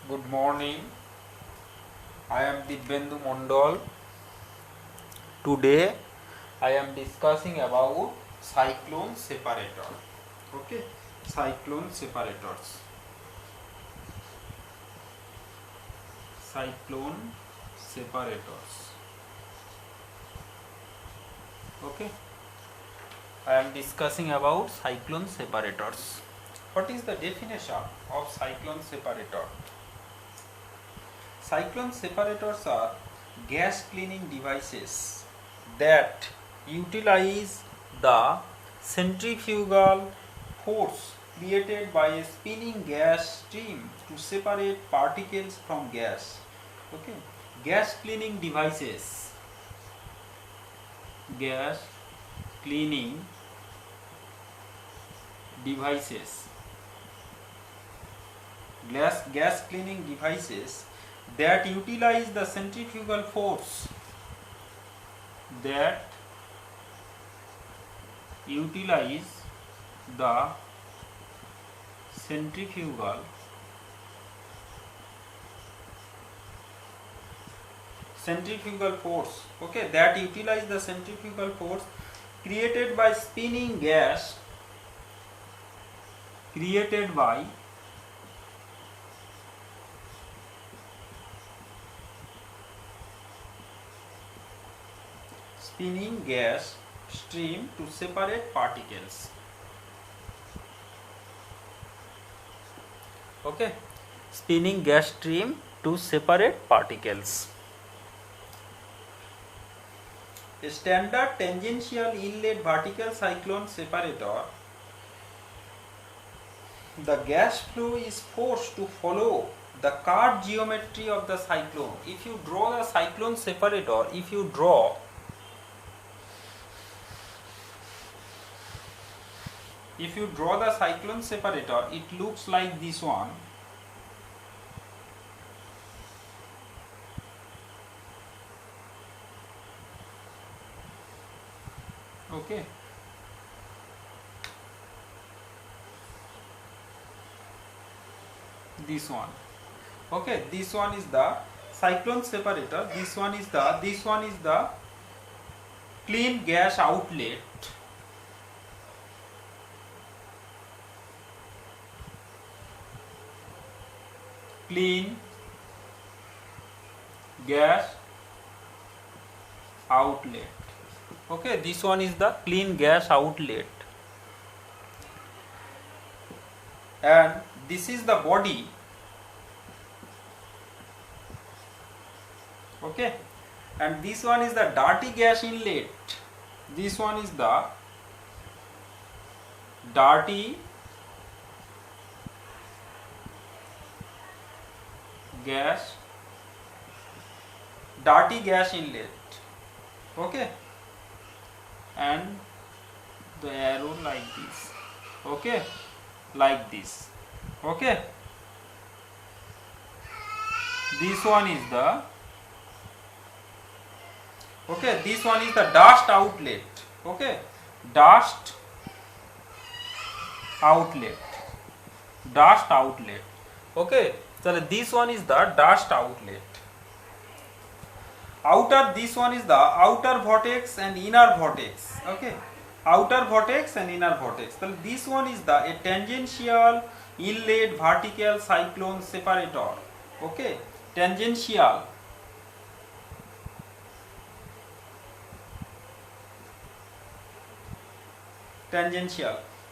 Good morning. I am Dibyendu Mondol. Today I am discussing about cyclone separator. Okay, cyclone separators. Cyclone separators. Okay, I am discussing about cyclone separators. What is the definition of cyclone separator? Cyclone separators are gas cleaning devices that utilize the centrifugal force created by a spinning gas stream to separate particles from gas. Okay, gas cleaning devices. Gas cleaning devices. Gas cleaning devices that utilize the centrifugal force the centrifugal force, okay, that utilize the centrifugal force created by spinning gas stream to separate particles. Okay, spinning gas stream to separate particles. A standard tangential inlet vertical cyclone separator, the gas flow is forced to follow the curved geometry of the cyclone. If you draw the cyclone separator, if you draw the cyclone separator, it looks like this one. Okay, this one. Okay, this one is the cyclone separator, this one is the clean gas outlet. Clean gas outlet. Okay, this one is the clean gas outlet, and this is the body. Okay, and this one is the dirty gas inlet. This one is the dirty gas inlet. Okay, and the arrow like this. Okay, like this. Okay, this one is the this one is the dust outlet. Okay, dust outlet. Okay, so this one is the dust outlet. This one is the outer vortex and inner vortex. Okay, outer vortex and inner vortex. So this one is a tangential inlet vertical cyclone separator. Okay, tangential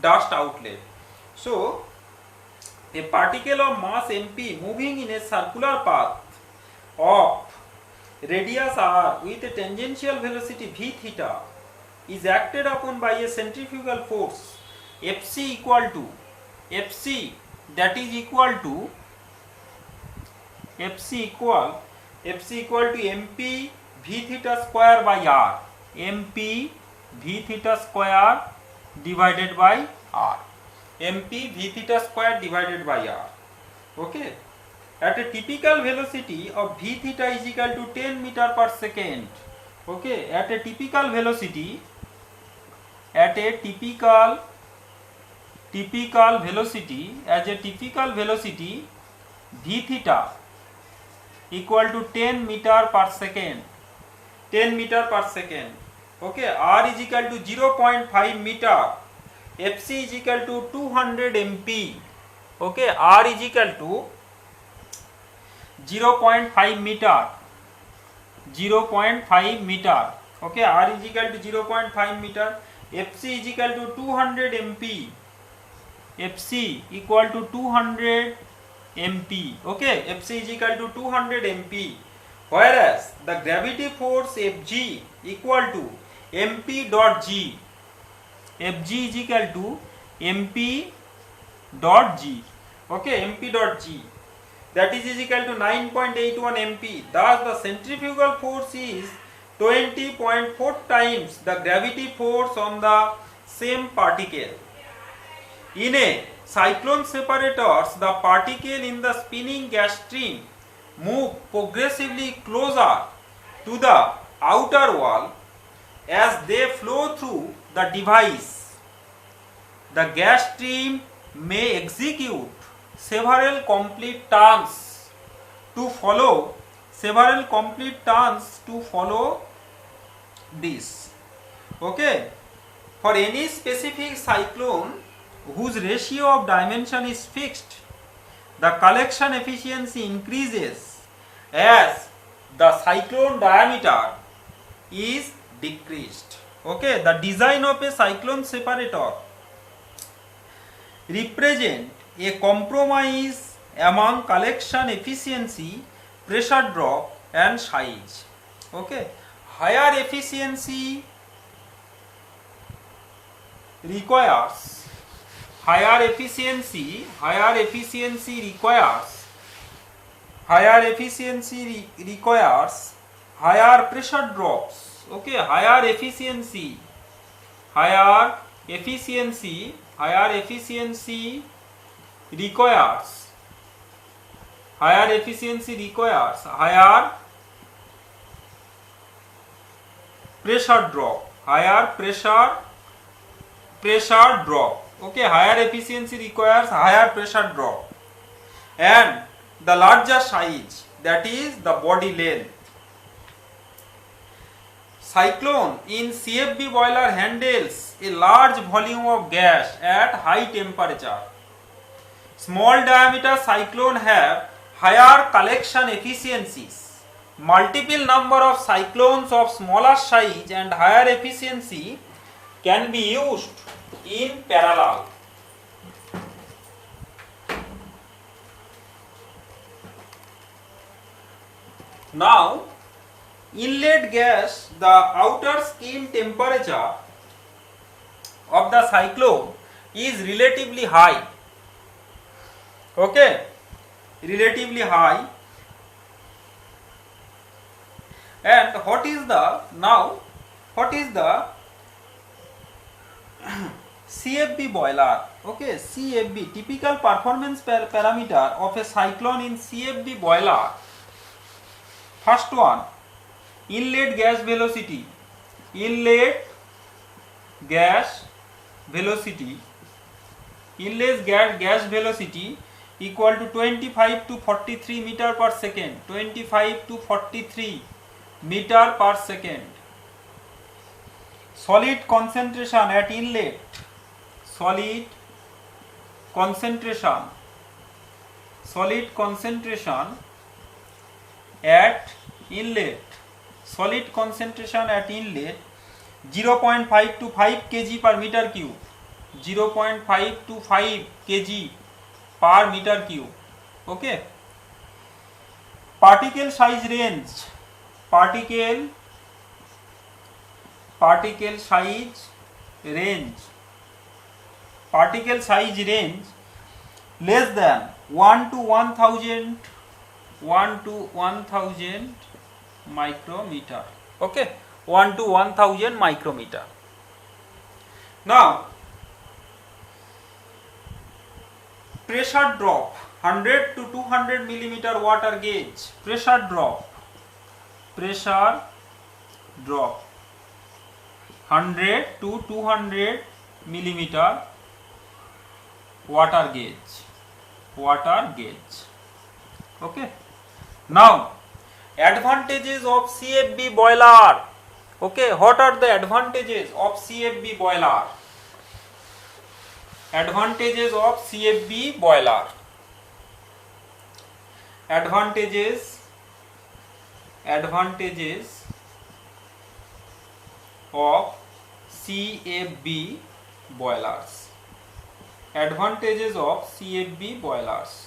dust outlet. So a particle of mass mp moving in a circular path of radius r with a tangential velocity v theta is acted upon by a centrifugal force Fc equal to mp v theta square by r. mp v theta square divided by r. mp v theta square divided by r. Okay, at a typical velocity of v theta is equal to 10 meter per second. Okay, at a typical velocity V theta equal to 10 meter per second. 10 meter per second. Okay, R is equal to 0.5 meter. FC is equal to 200 MP. Okay, R is equal to 0.5 meter. 0.5 meter. Okay, R is equal to 0.5 meter. FC is equal to 200 MP. FC equal to 200 MP. Okay, FC is equal to 200 MP. Whereas the gravity force Fg equal to MP dot G. Fg is equal to MP dot G. Okay, MP dot G. That is equal to 9.81 MP. Thus the centrifugal force is 20.4 times the gravity force on the same particle. In a cyclone separators, the particle in the spinning gas stream move progressively closer to the outer wall as they flow through the device. The gas stream may execute several complete turns to follow this. Okay, for any specific cyclone whose ratio of dimension is fixed, the collection efficiency increases as the cyclone diameter is decreased. Okay, the design of a cyclone separator represent a compromise among collection efficiency, pressure drop and size. Okay, higher efficiency requires higher efficiency requires higher pressure drops. Okay, higher efficiency requires higher pressure drop. Okay, higher efficiency requires higher pressure drop and the larger size, that is the body length. Cyclone in CFB boiler handles a large volume of gas at high temperature. Small diameter cyclone have higher collection efficiencies. Multiple number of cyclones of smaller size and higher efficiency can be used in parallel. Now, inlet gas, the outer skin temperature of the cyclone is relatively high. Okay, relatively high. And what is the CFB boiler? Okay, CFB, typical performance parameter of a cyclone in CFB boiler. First one, inlet gas velocity. Inlet gas velocity equal to 25 to 43 meter per second. 25 to 43 meter per second. Solid concentration at inlet. Solid concentration at inlet. Solid concentration at inlet 0.5 to 5 kg per meter cube. 0.5 to 5 kg per meter cube. Okay. Particle size range. Particle size range less than 1 to 1000 micrometer. Okay, 1 to 1000 micrometer. Now, pressure drop 100 to 200 millimeter water gauge. Pressure drop 100 to 200 millimeter water gauge. Okay. Now, advantages of CFB boiler. Okay, what are the advantages of CFB boiler? Advantages of CFB boiler. Advantages of CFB boilers. Advantages of CFB boilers.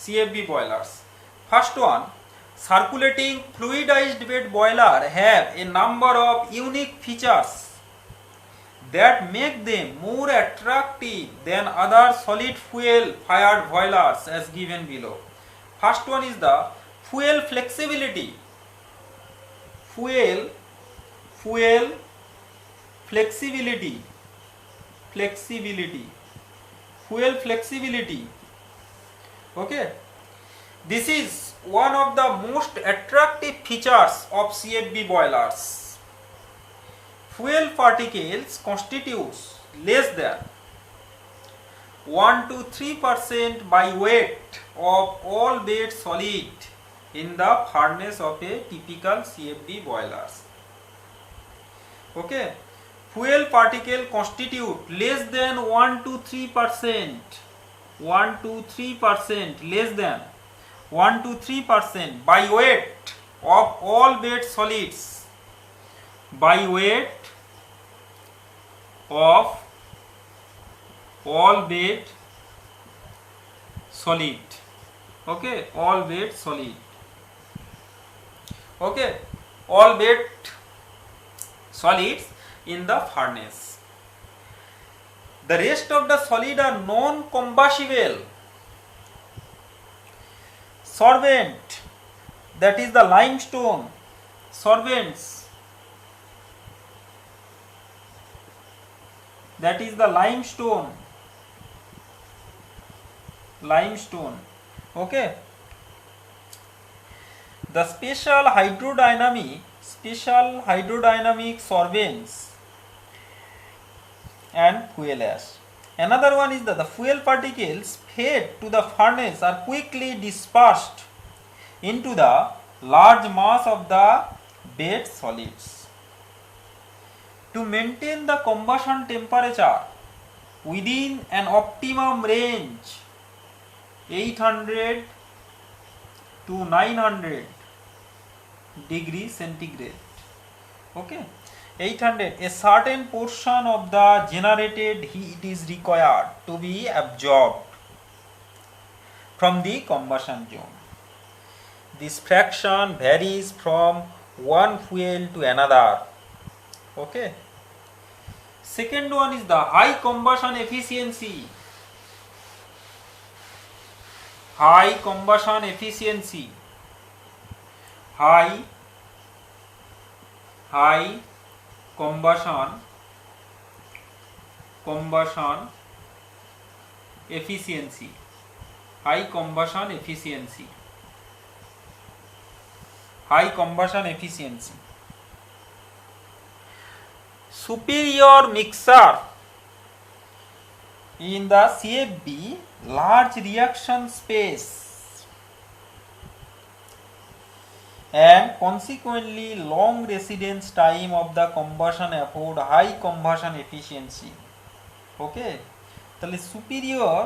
CFB boilers. First one, circulating fluidized bed boiler have a number of unique features that make them more attractive than other solid fuel fired boilers as given below. First one is the fuel flexibility. Fuel flexibility. Fuel flexibility. Okay. This is one of the most attractive features of CFB boilers. Fuel particles constitutes less than 1 to 3% by weight of all bed solid in the furnace of a typical CFB boilers. Okay. Fuel particle constitute less than 1 to 3%. 1 to 3%, less than 1 to 3% by weight of all bed solids. By weight of all bed solid. Okay, all bed solid. Okay, all bed solids in the furnace. The rest of the solid are non-combustible. Solvent, that is the limestone. Solvents, that is the limestone. Okay. The special hydrodynamic solvents and fuel ash. Another one is that the fuel particles fed to the furnace are quickly dispersed into the large mass of the bed solids. To maintain the combustion temperature within an optimum range 800 to 900 degrees centigrade. Okay. 800, a certain portion of the generated heat is required to be absorbed from the combustion zone. This fraction varies from one fuel to another. Okay. Second one is the high combustion efficiency. High combustion efficiency. High combustion efficiency. High combustion efficiency. High combustion efficiency. Superior mixer in the CFB, large reaction space and consequently long residence time of the combustion afford high combustion efficiency. Okay, তাহলে superior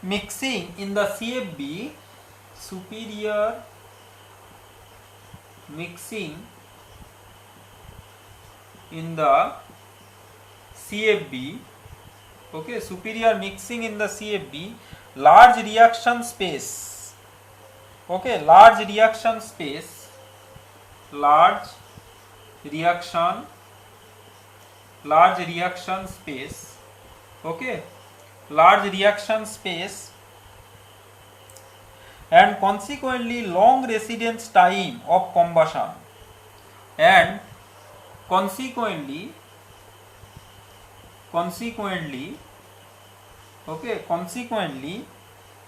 mixing in the CFB, superior mixing in the CFB, okay, superior mixing in the CFB, large reaction space. Okay, large reaction space, large reaction space, okay, large reaction space and consequently long residence time of combustion and consequently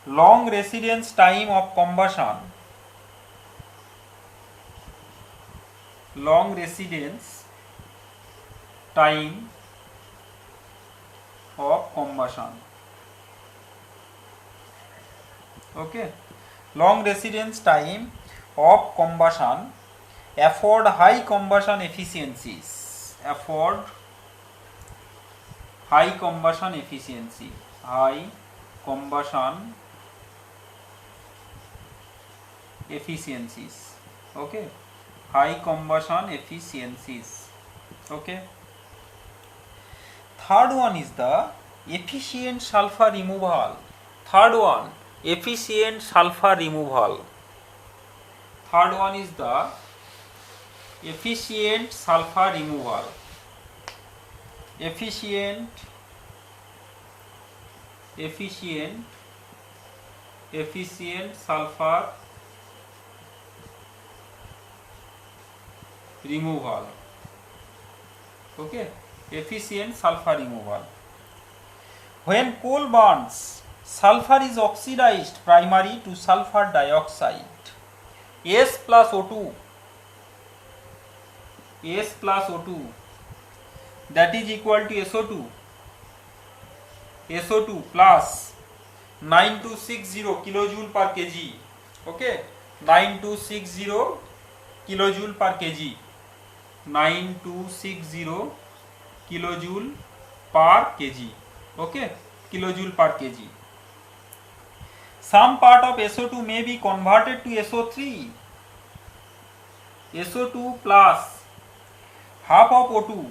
long residence time of combustion, long residence time of combustion. Okay, long residence time of combustion afford high combustion efficiencies, afford high combustion efficiency, high combustion efficiencies. Okay, high combustion efficiencies. Okay, third one is the efficient sulfur removal. Third one, efficient sulfur removal. Third one is the efficient sulfur removal. Efficient sulfur removal. Okay, efficient sulfur removal. When coal burns, sulfur is oxidized primary to sulfur dioxide. S plus O2, S plus O2, that is equal to SO2. SO2 plus 9260 kilojoule per kg. Okay, 9260 kilojoule per kg. 9260 kilojoule per kg. Okay, kilojoule per kg. Some part of SO2 may be converted to SO3. SO2 plus half of O2,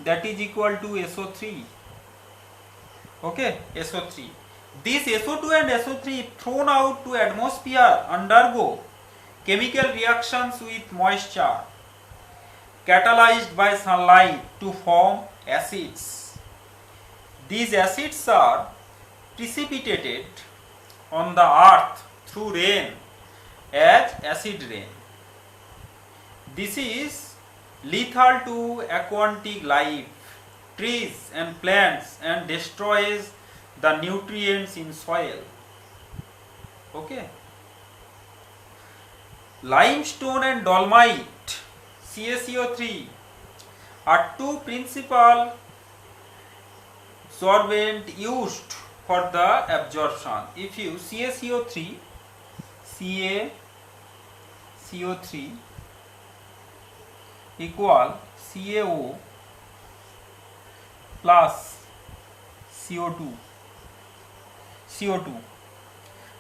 that is equal to SO3. Okay, SO3. This SO2 and SO3 thrown out to atmosphere undergo chemical reactions with moisture catalyzed by sunlight to form acids. These acids are precipitated on the earth through rain as acid rain. This is lethal to aquatic life, trees and plants, and destroys the nutrients in soil. Okay. Limestone and dolomite, CaCO3, are two principal solvents used for the absorption. If you CaCO3 equal CaO plus CO2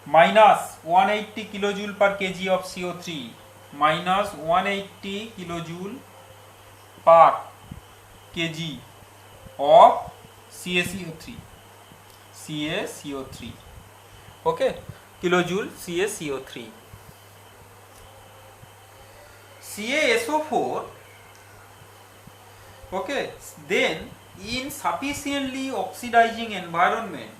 minus 180 kilojoule per kg of CO3 minus 180 kilojoule per kg of CaCO3. Okay, kilojoule CaCO3. CaSO4. Okay, then in sufficiently oxidizing environment,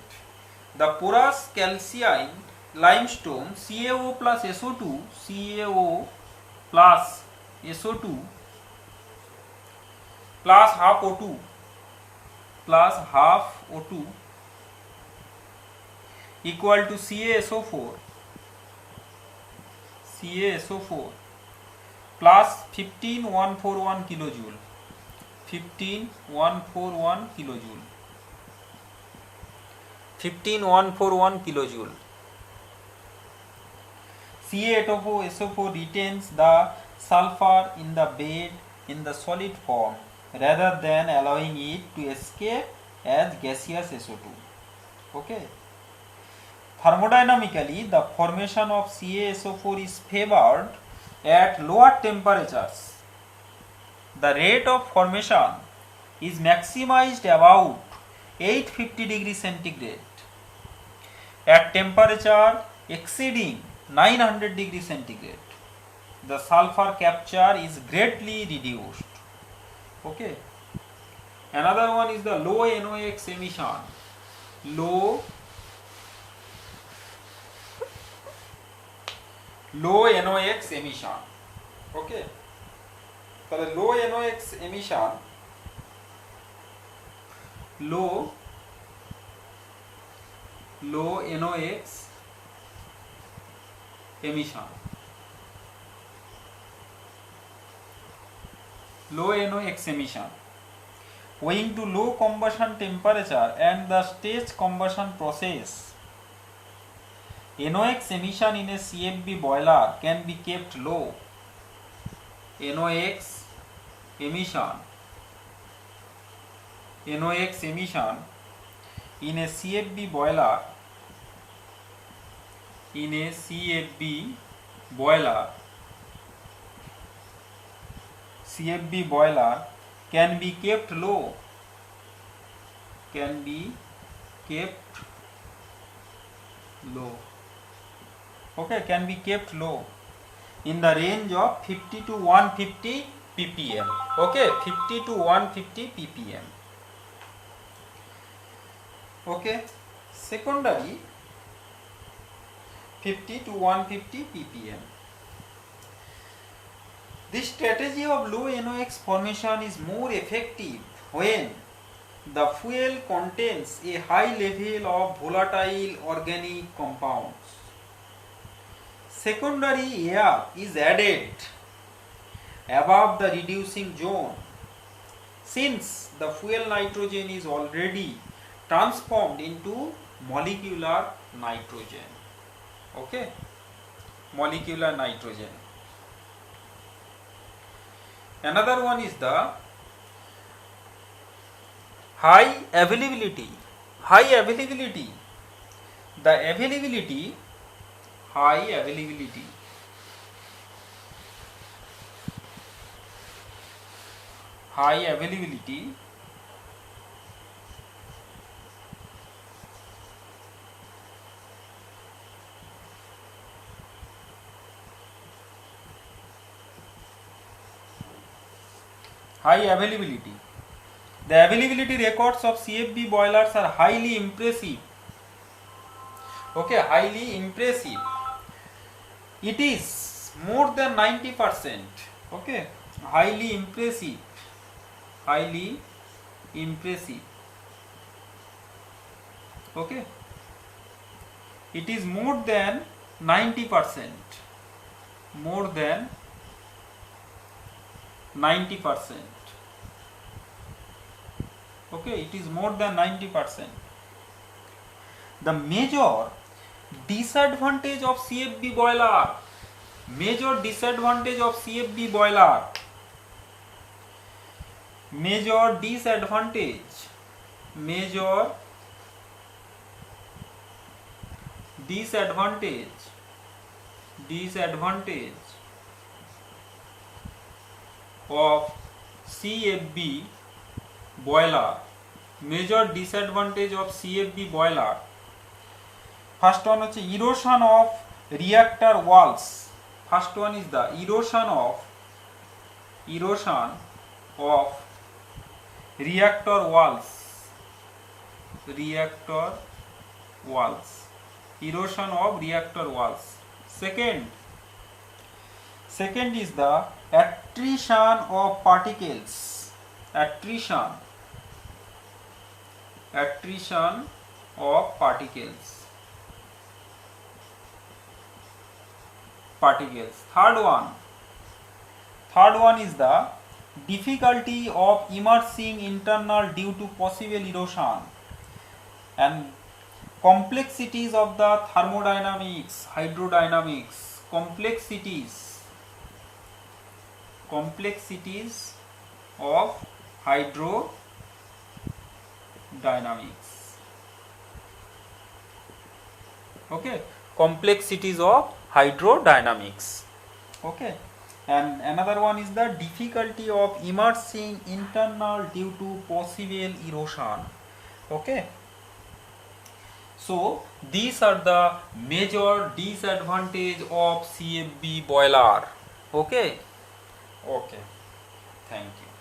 the porous calcined limestone CaO plus SO2 plus half O2 equal to CaSO4 plus 15141 kilojoule. 15141 kilojoule. CaSO4 retains the sulfur in the bed in the solid form rather than allowing it to escape as gaseous SO2. Okay. Thermodynamically, the formation of CaSO4 is favored at lower temperatures. The rate of formation is maximized about 850 degrees centigrade. At temperature exceeding 900 degrees centigrade, the sulfur capture is greatly reduced. Okay. Another one is the low NOx emission. Low NOx emission. Okay. So the low NOx emission, low NOx emission. Low NOx emission. owing to low combustion temperature and the stage combustion process, NOx emission in a CFB boiler can be kept low. NOx emission in a CFB boiler can be kept low, okay, can be kept low in the range of 50 to 150 ppm, okay, 50 to 150 ppm, okay. Secondary 50 to 150 ppm. This strategy of low NOx formation is more effective when the fuel contains a high level of volatile organic compounds. Secondary air is added above the reducing zone, since the fuel nitrogen is already transformed into molecular nitrogen, okay, molecular nitrogen. Another one is the high availability. High availability The availability records of CFB boilers are highly impressive. Okay, highly impressive. It is more than 90%. Okay, highly impressive. Okay, it is more than 90%. More than 90%. Okay, it is more than 90%. The major disadvantage of CFB boiler, major disadvantage of CFB boiler of CFB boiler, major disadvantage of CFB boiler. First one is erosion of reactor walls. First one is the erosion of reactor walls. Erosion of reactor walls. Second is the attrition of particles. Attrition of particles. Third one is the difficulty of immersing internal due to possible erosion, and complexities of the thermodynamics, hydrodynamics, complexities of hydrodynamics. Okay, complexities of hydrodynamics. Okay, and another one is the difficulty of immersing internal due to possible erosion. Okay, so these are the major disadvantage of CFB boiler. Okay, thank you.